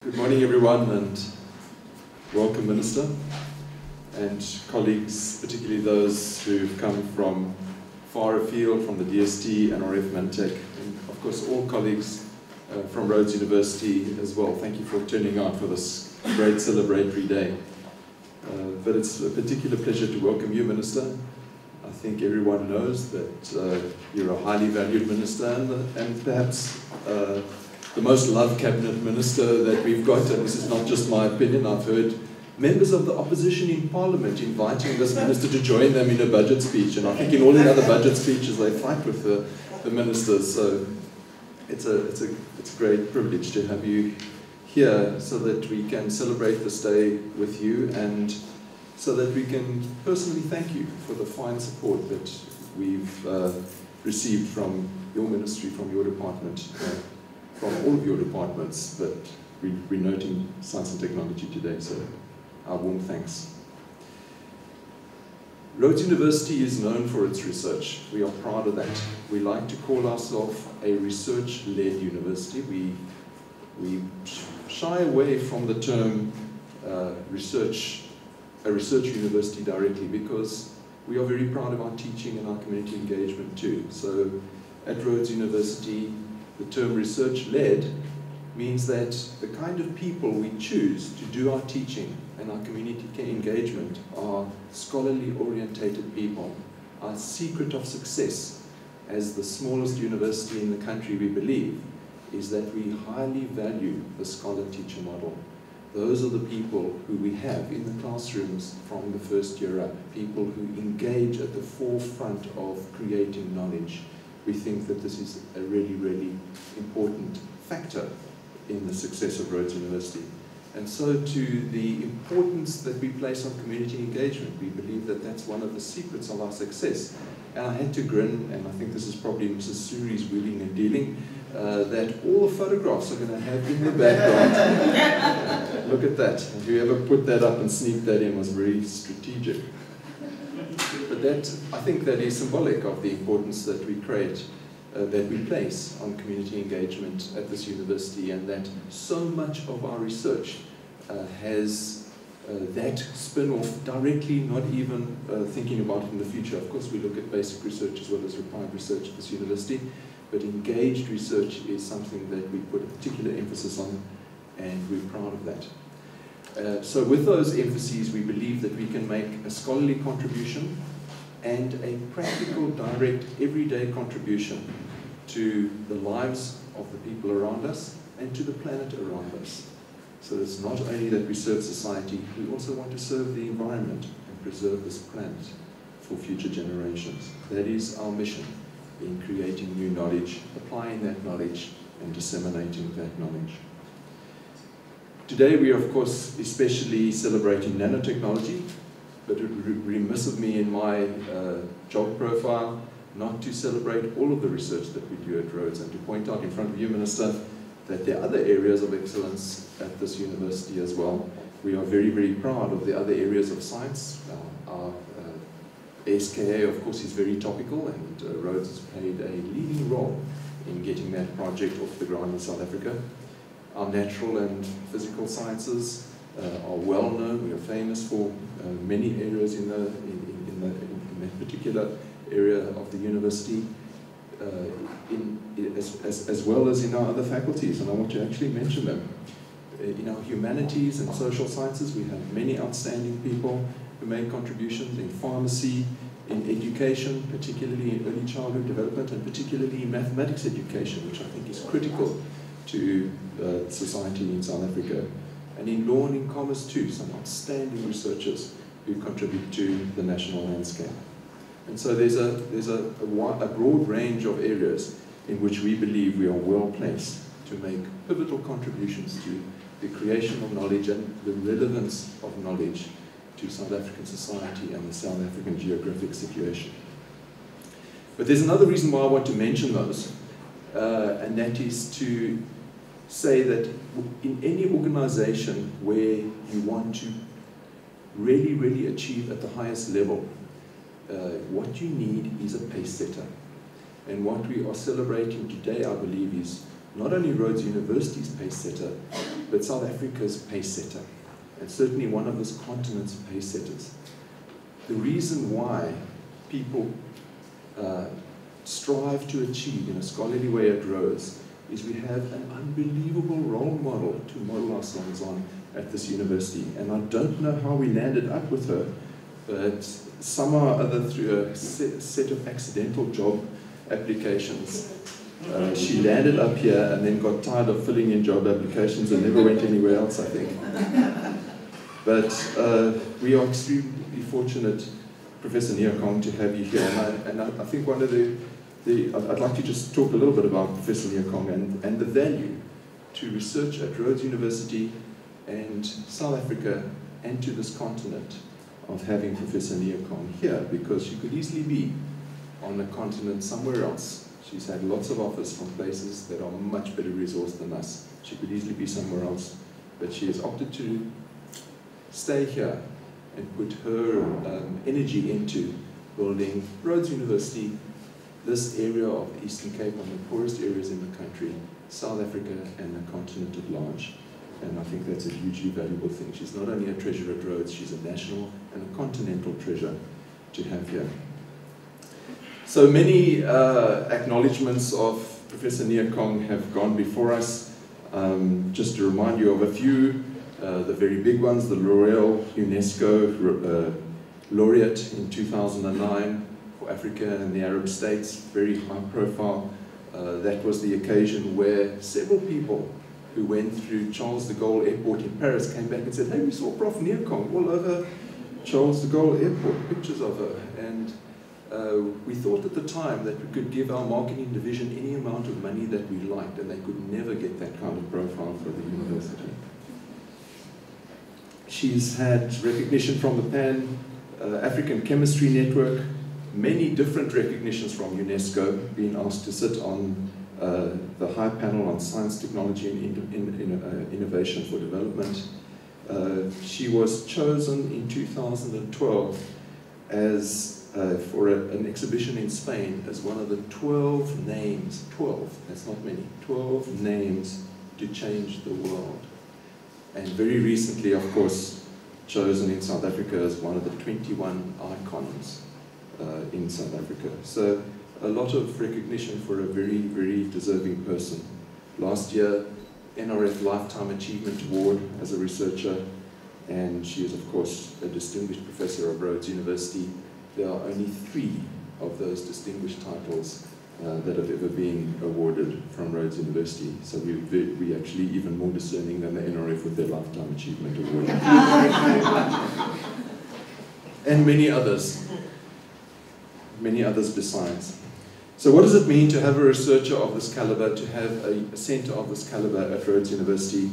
Good morning, everyone, and welcome, Minister, and colleagues, particularly those who've come from far afield, from the DST, NRF, Mantec, and of course all colleagues from Rhodes University as well. Thank you for turning out for this great celebratory day. But it's a particular pleasure to welcome you, Minister. I think everyone knows that you're a highly valued minister and perhaps the most loved cabinet minister that we've got, and this is not just my opinion. I've heard members of the opposition in Parliament inviting this minister to join them in a budget speech, and I think in all the other budget speeches they fight with the ministers. So it's a great privilege to have you here so that we can celebrate this day with you, and so that we can personally thank you for the fine support that we've received from your ministry, from your department, from all of your departments, but we're noting science and technology today, so our warm thanks. Rhodes University is known for its research. We are proud of that. We like to call ourselves a research-led university. We shy away from the term a research university directly, because we are very proud of our teaching and our community engagement too. So at Rhodes University, the term research-led means that the kind of people we choose to do our teaching and our community engagement are scholarly orientated people. Our secret of success as the smallest university in the country, we believe, is that we highly value the scholar-teacher model. Those are the people who we have in the classrooms from the first year up, people who engage at the forefront of creating knowledge. We think that this is a really, really important factor in the success of Rhodes University. And so to the importance that we place on community engagement, we believe that that's one of the secrets of our success. And I had to grin, and I think this is probably Mrs. Suri's wheeling and dealing, that all the photographs are going to have in the background. Look at that. Whoever put that up and sneaked that in was very strategic. But I think that is symbolic of the importance that we create, that we place on community engagement at this university, and that so much of our research has that spin-off directly, not even thinking about it in the future. Of course, we look at basic research as well as required research at this university, but engaged research is something that we put a particular emphasis on, and we're proud of that. So with those emphases, we believe that we can make a scholarly contribution and a practical, direct, everyday contribution to the lives of the people around us and to the planet around us. So it's not only that we serve society, we also want to serve the environment and preserve this planet for future generations. That is our mission in creating new knowledge, applying that knowledge, and disseminating that knowledge. Today we are, of course, especially celebrating nanotechnology, but it would be remiss of me in my job profile not to celebrate all of the research that we do at Rhodes, and to point out in front of you, Minister, that there are other areas of excellence at this university as well. We are very, very proud of the other areas of science. Our SKA, of course, is very topical, and Rhodes has played a leading role in getting that project off the ground in South Africa. Our natural and physical sciences are well known. We are famous for many areas in that particular area of the university, as well as in our other faculties, and I want to actually mention them. In our humanities and social sciences, we have many outstanding people who make contributions in pharmacy, in education, particularly in early childhood development, and particularly in mathematics education, which I think is critical to society in South Africa. And in law and in commerce too, some outstanding researchers who contribute to the national landscape. And so there's a broad range of areas in which we believe we are well placed to make pivotal contributions to the creation of knowledge and the relevance of knowledge to South African society and the South African geographic situation. But there's another reason why I want to mention those, and that is to say that in any organization where you want to really, really achieve at the highest level, what you need is a pace setter. And what we are celebrating today, I believe, is not only Rhodes University's pace setter, but South Africa's pace setter, and certainly one of this continent's pace setters. The reason why people strive to achieve in a scholarly way at Rhodes is we have an unbelievable role model to model ourselves on at this university. And I don't know how we landed up with her, but somehow or other through a set of accidental job applications, she landed up here and then got tired of filling in job applications and never went anywhere else, I think. But we are extremely fortunate, Professor Neokong, to have you here. And I think one of I'd like to just talk a little bit about Professor Neokong and the value to research at Rhodes University and South Africa and to this continent of having Professor Neokong here, because she could easily be on a continent somewhere else. She's had lots of offers from places that are much better resourced than us. She could easily be somewhere else, but she has opted to stay here and put her energy into building Rhodes University, this area of the Eastern Cape, one of the poorest areas in the country, South Africa and the continent at large. And I think that's a hugely valuable thing. She's not only a treasure at Rhodes, she's a national and a continental treasure to have here. So many acknowledgements of Professor Neokong have gone before us. Just to remind you of a few, the very big ones, the L'Oreal UNESCO laureate in 2009 for Africa and the Arab states, very high profile. That was the occasion where several people who went through Charles de Gaulle Airport in Paris came back and said, hey, we saw Prof. Neokong all over Charles de Gaulle Airport, pictures of her. And we thought at the time that we could give our marketing division any amount of money that we liked, and they could never get that kind of profile for the university. She's had recognition from the Pan-African Chemistry Network, many different recognitions from UNESCO, being asked to sit on the high panel on science, technology, and innovation for development. She was chosen in 2012 as for an exhibition in Spain as one of the 12 names, 12, that's not many, 12 names to change the world. And very recently, of course, chosen in South Africa as one of the 21 icons in South Africa. So a lot of recognition for a very, very deserving person. Last year, NRF Lifetime Achievement Award as a researcher, and she is, of course, a distinguished professor of Rhodes University. There are only 3 of those distinguished titles that have ever been awarded from Rhodes University. So we're actually even more discerning than the NRF with their Lifetime Achievement Award. And many others besides. So what does it mean to have a researcher of this caliber, to have a center of this caliber at Rhodes University?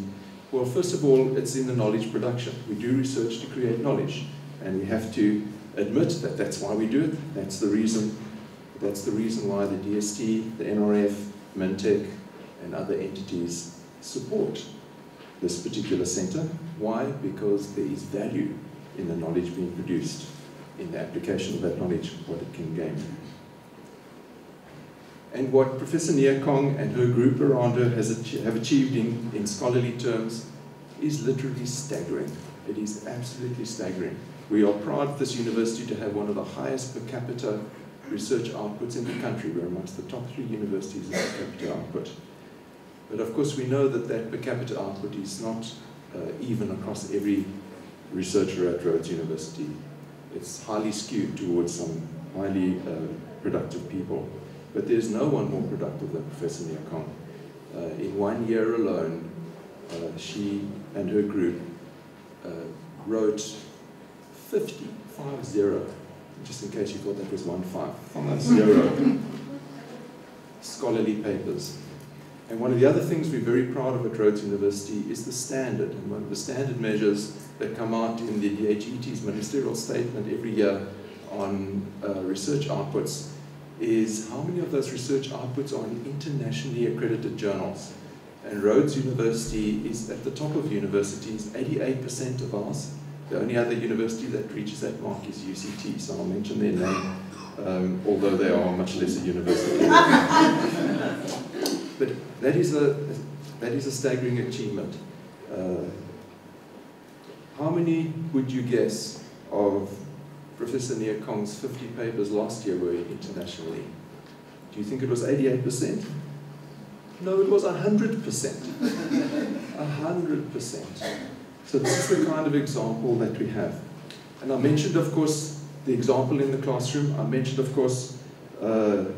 Well, first of all, it's in the knowledge production. We do research to create knowledge, and we have to admit that that's why we do it. That's the reason why the DST, the NRF, Mintech, and other entities support this particular center. Why? Because there is value in the knowledge being produced, in the application of that knowledge, what it can gain. And what Professor Neokong and her group around her have achieved in scholarly terms is literally staggering. It is absolutely staggering. We are proud at this university to have one of the highest per capita research outputs in the country. We're amongst the top 3 universities in per capita output. But of course we know that that per capita output is not even across every researcher at Rhodes University. It's highly skewed towards some highly productive people. But there's no one more productive than Professor Neokong. In 1 year alone, she and her group wrote 50, just in case you thought that was 15, scholarly papers. And one of the other things we're very proud of at Rhodes University is the standard. And one of the standard measures that come out in the DHET's ministerial statement every year on research outputs is how many of those research outputs are in internationally accredited journals. And Rhodes University is at the top of universities, 88% of ours. The only other university that reaches that mark is UCT, so I'll mention their name, although they are a much lesser university. But that is a staggering achievement. How many would you guess of Professor Neokong's 50 papers last year were internationally? Do you think it was 88%? No, it was 100%. 100%. So this is the kind of example that we have. And I mentioned, of course, the example in the classroom. I mentioned, of course, the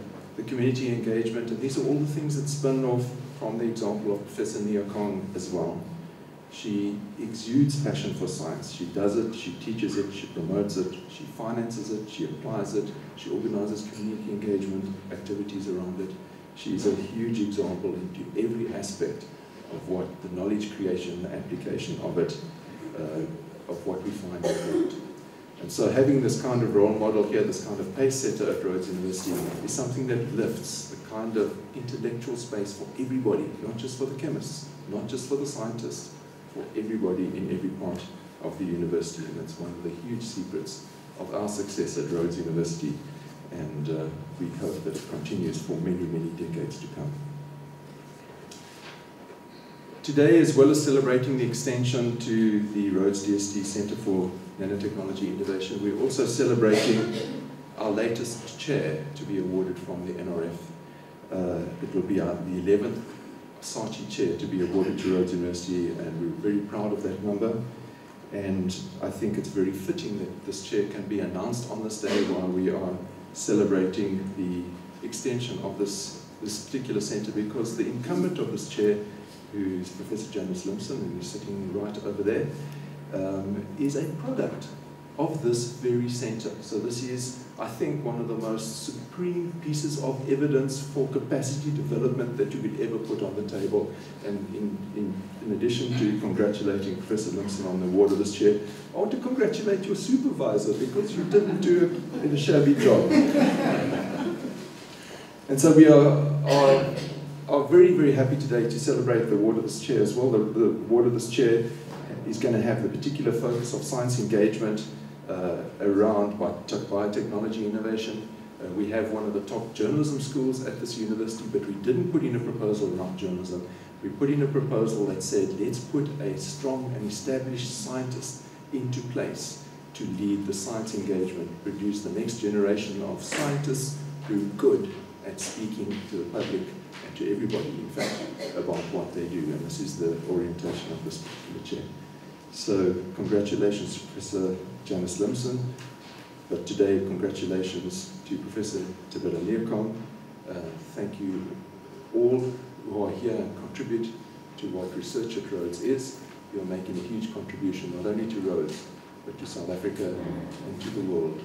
community engagement. And these are all the things that spin off from the example of Professor Neokong as well. She exudes passion for science. She does it, she teaches it, she promotes it, she finances it, she applies it, she organizes community engagement activities around it. She is a huge example into every aspect of what the knowledge creation and application of it, of what we find important. And so having this kind of role model here, this kind of pace setter at Rhodes University is something that lifts the kind of intellectual space for everybody, not just for the chemists, not just for the scientists, for everybody in every part of the university. And that's one of the huge secrets of our success at Rhodes University. And we hope that it continues for many, many decades to come. Today, as well as celebrating the extension to the Rhodes DST Center for Nanotechnology Innovation, we're also celebrating our latest chair to be awarded from the NRF. It will be the 11th Saatchi chair to be awarded to Rhodes University, and we're very proud of that number. And I think it's very fitting that this chair can be announced on this day while we are celebrating the extension of this particular center, because the incumbent of this chair, who is Professor Janus Limson, and who's sitting right over there, is a product of this very center. So this is, I think, one of the most supreme pieces of evidence for capacity development that you could ever put on the table. And in addition to congratulating Professor Limson on the award of this chair, I want to congratulate your supervisor, because you didn't do it in a shabby job. And so we are very, very happy today to celebrate the award of this chair as well. The award of this chair is going to have the particular focus of science engagement around biotechnology innovation. We have one of the top journalism schools at this university, but we didn't put in a proposal around journalism. We put in a proposal that said, let's put a strong and established scientist into place to lead the science engagement, produce the next generation of scientists who are good at speaking to the public and to everybody, in fact, about what they do. And this is the orientation of this particular chair. So congratulations to Professor Janus Limson, but today congratulations to Professor Thibela Neokong. Thank you all who are here and contribute to what research at Rhodes is. You're making a huge contribution not only to Rhodes, but to South Africa and to the world.